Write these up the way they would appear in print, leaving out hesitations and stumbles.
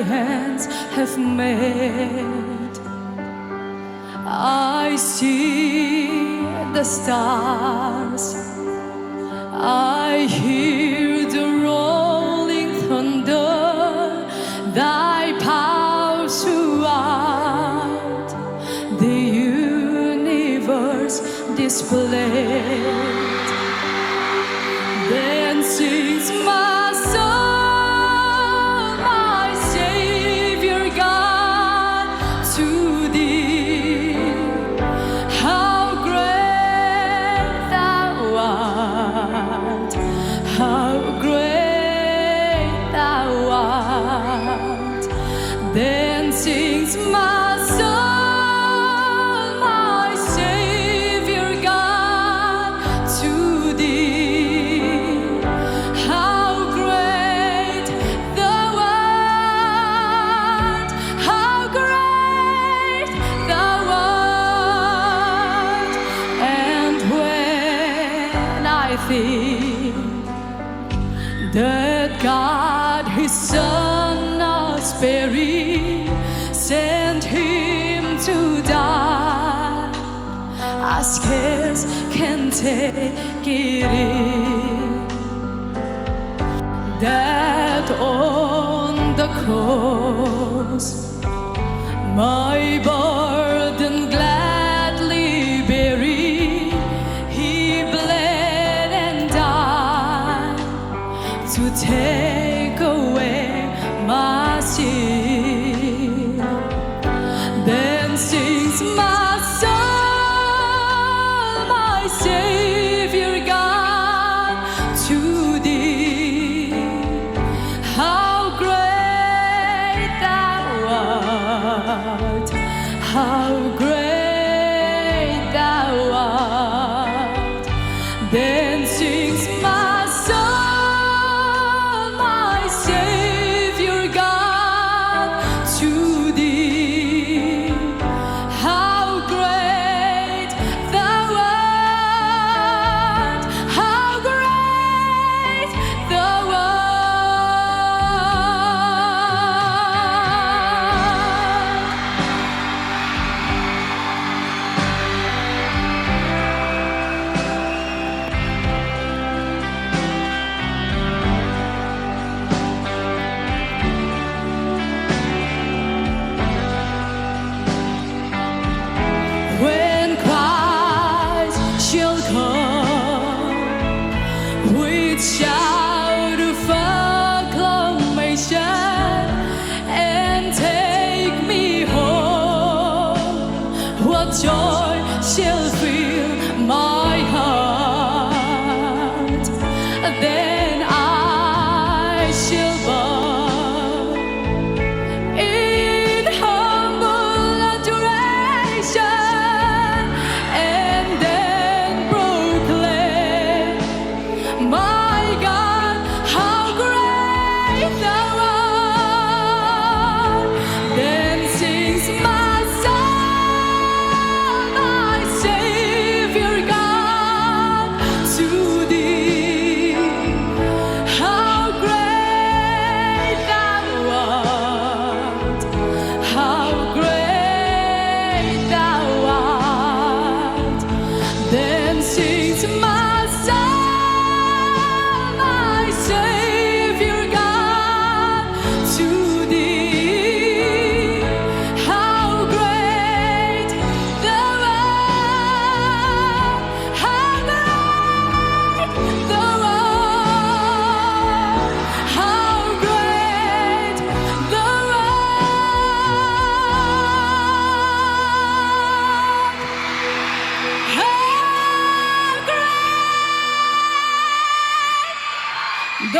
hands have made. I see the stars, I hear the rolling thunder, thy power throughout the universe displayed. Then sings my soul, my Savior God, to thee. How great thou art, how great thou art. Then sings my soul, my Savior God, to thee. How great thou art, how great thou art. And when I think that God his Son not sparing sent him to die, I scarce can take it in, that on the cross my burden gladly bearing, he bled and died to take away my sin. Then sings my soul, my Savior God, to thee. How great thou art, how great thou art. Then sings my soul, my Savior God, to thee. How great thou art, how great thou when Christ shall come with shout of acclamation and take me home, what joy shall fill my heart. Then I shall bow in humble adoration and then proclaim, my God, how great thou art. Then sings my soul, my Savior God, to thee. How great thou art, how great thou art. Then sings my soul, my Savior God, to thee. How great thou art, how great thou art, how great thou art, how great thou art.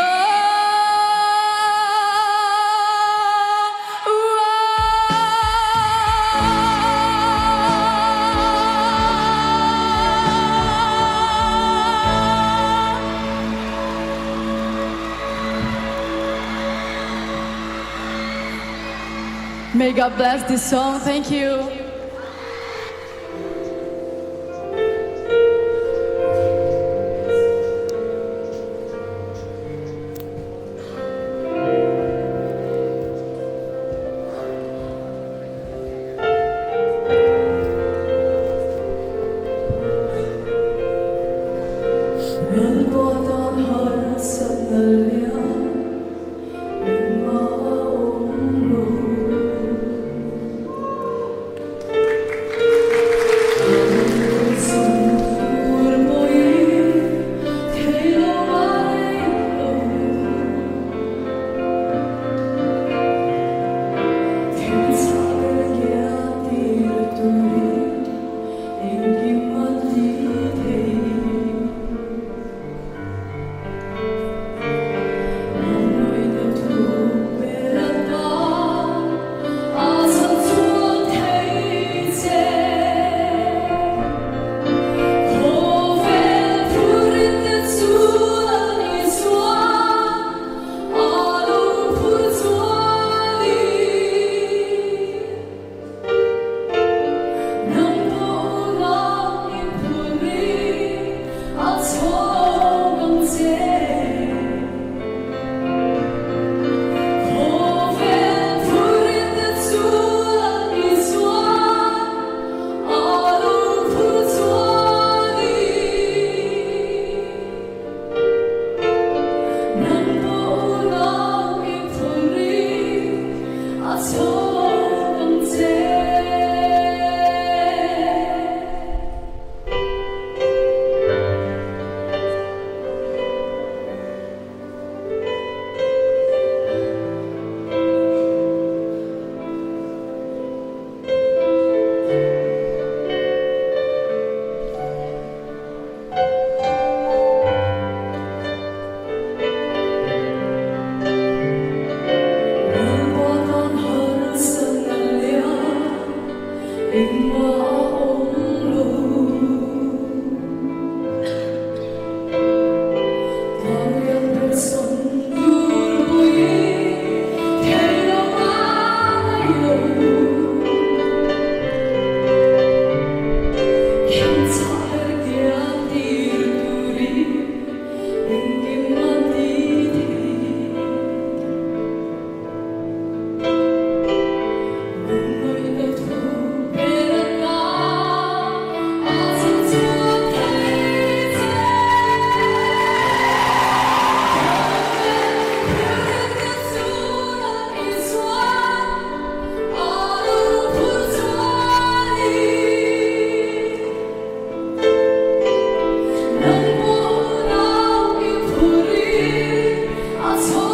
May God bless this song. Thank you. Hãy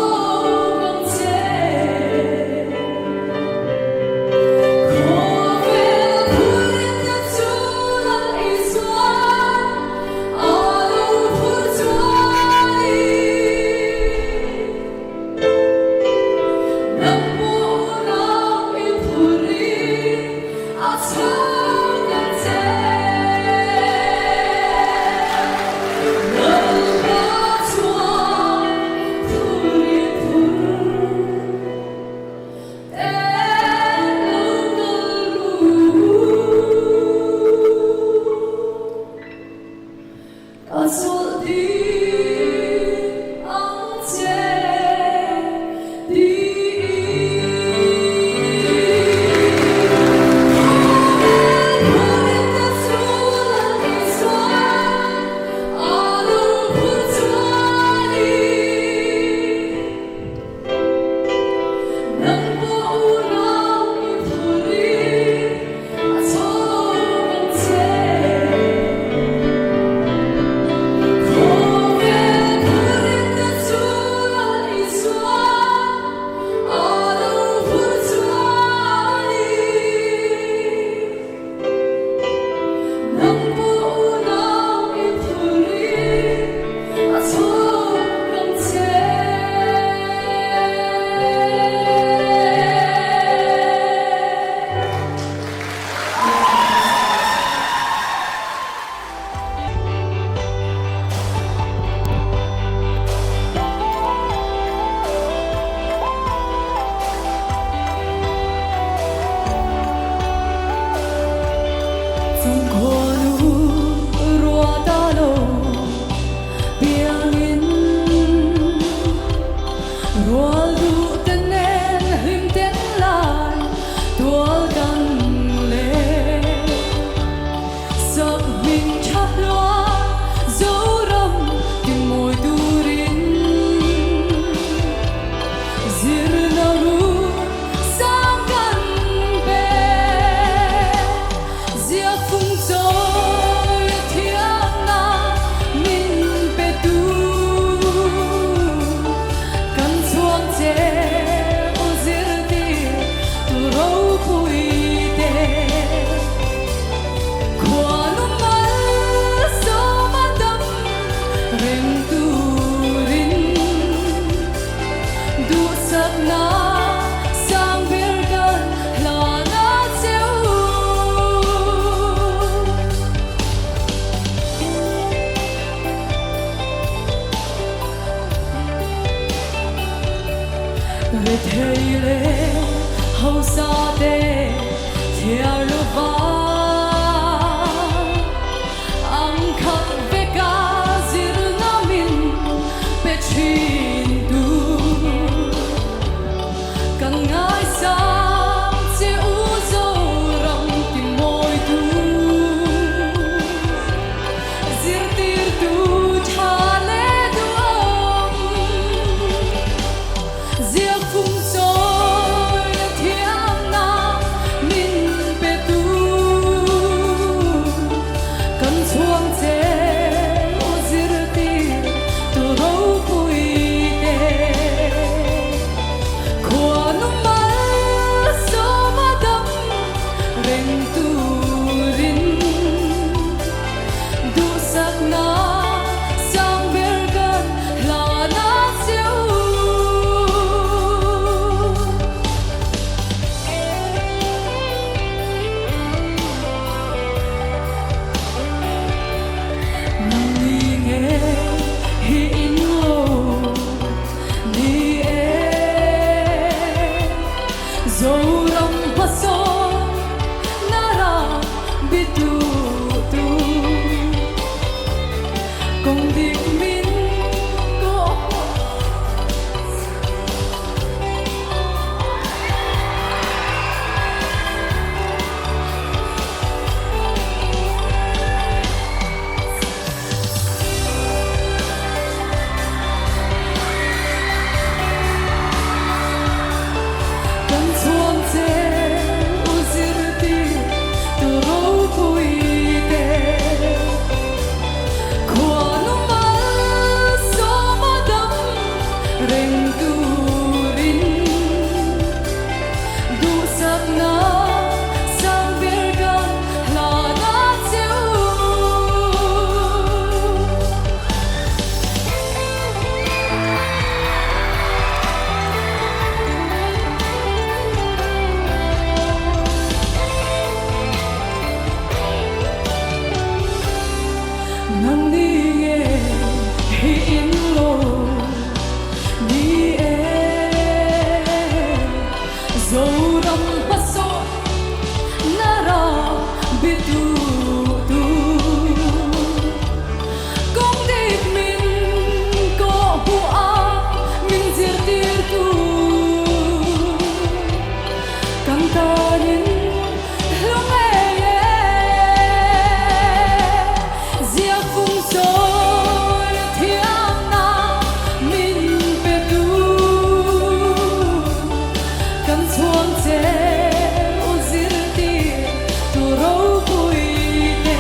subscribe reng turin du sak na sang bir gan la na cheu nang ni ye hi in lo ni e zo ram paso nara bitu tu kong dik min ko hu a min zir tir tu kan ta nin long e zia phung so thiam na min pe tu kan chuang che o zir ti tu ro pui te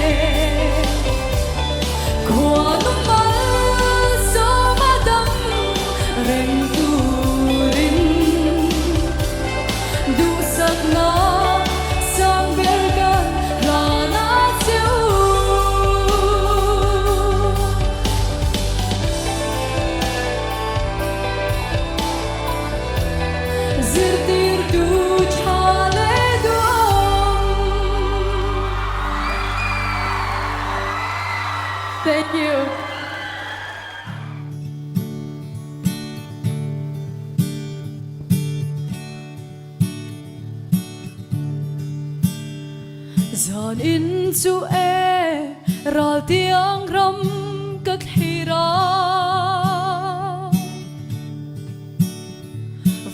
kwa nu mal so ma dam reng tu rin du sak na sang ber gan la na cheu zir tir tu chale duam. Thank you. Giòn in chu e ral tiếng ram cất hi ra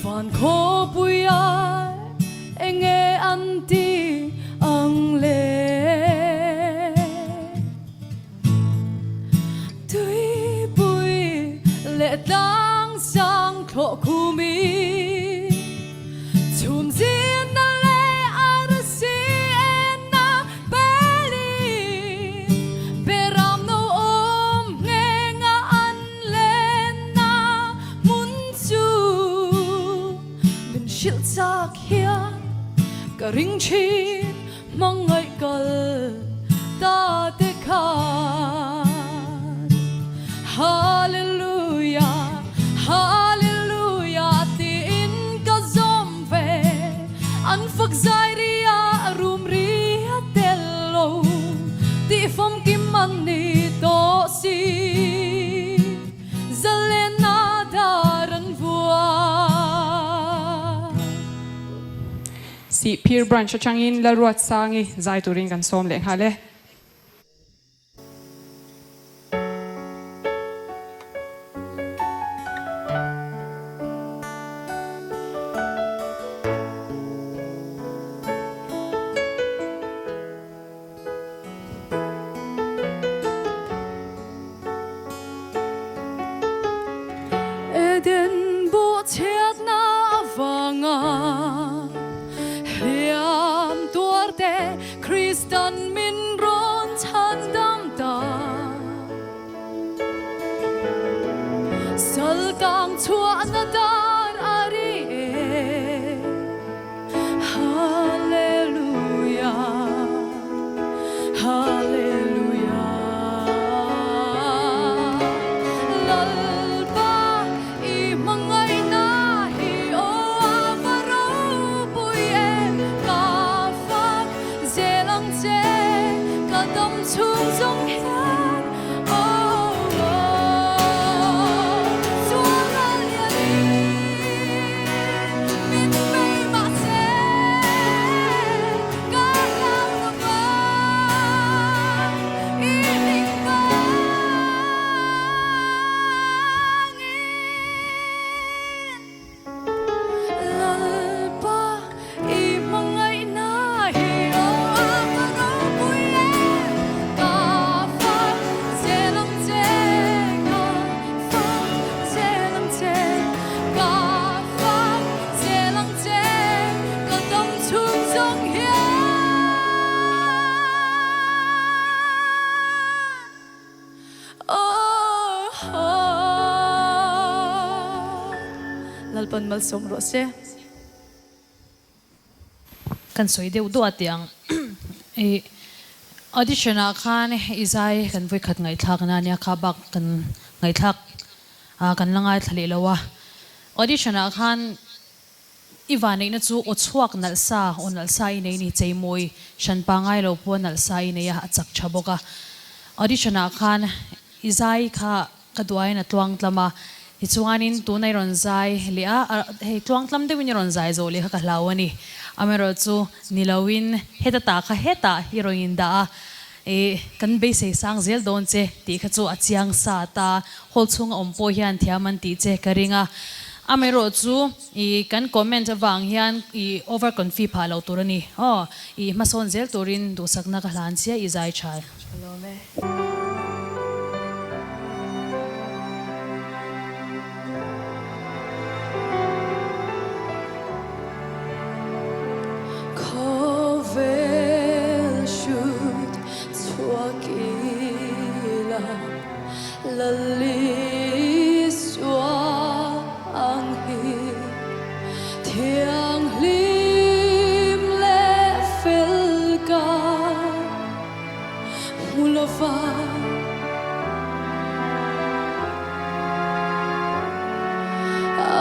van kho puya enge anti ang le tui pui le tang sang kho khu mi chun zin na le ar si na beli beram no om nge nga an le na mun chu min shil sak hia ka ring chi mang ngai kal ta te khan hallelujah hallelujah ti in ka zom ve an phak zai ria rum ria tello ti fom kim man ni to si zalena daran vua si peer branch changin Lalruatsangi zaithiam kan som leng hale eden bo chiat na vanga hiam tuarte Kristan min ron chan dam ta sal kang chua na dar ari e hallelujah hallelujah lalpa i mangai na hi o avaro pui e ka fak zelang che ka dam chung zong hian oh oh suang al ya ni lalpan malsom ro se kan soi deuh duah tiang audition a khan izai kan voi khat ngai thlak na nia kha bak kan ngai thlak kan langai thale lawa audition a khan iwanei na chu ochuak nalsa onalsa i nei ni cheimoi shanpa ngai lo po nalsa i nei a achak thaboka audition a khan izai kha kadwai na tuang tlama hi chuanin tu nei ron zai lia he tuang tlam de win ron zai zo le kha hlawani amero chu nilawin heta ta kha heta heroin da kan be se sang zel don che ti kha chu achiang sa ta hol chung ompo hian thiaman ti che karinga amero chu kan comment awang hian over confi pha lo turani mason zel turin du sakna ka hlan sia i zai chai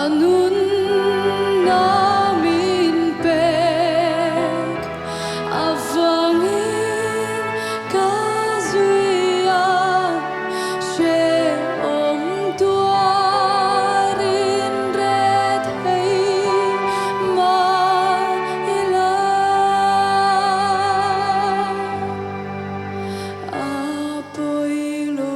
anun namin pek avangin kazuyan she om tuarin red hey ma ila apoilo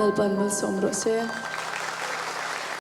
lalpan malsom ro se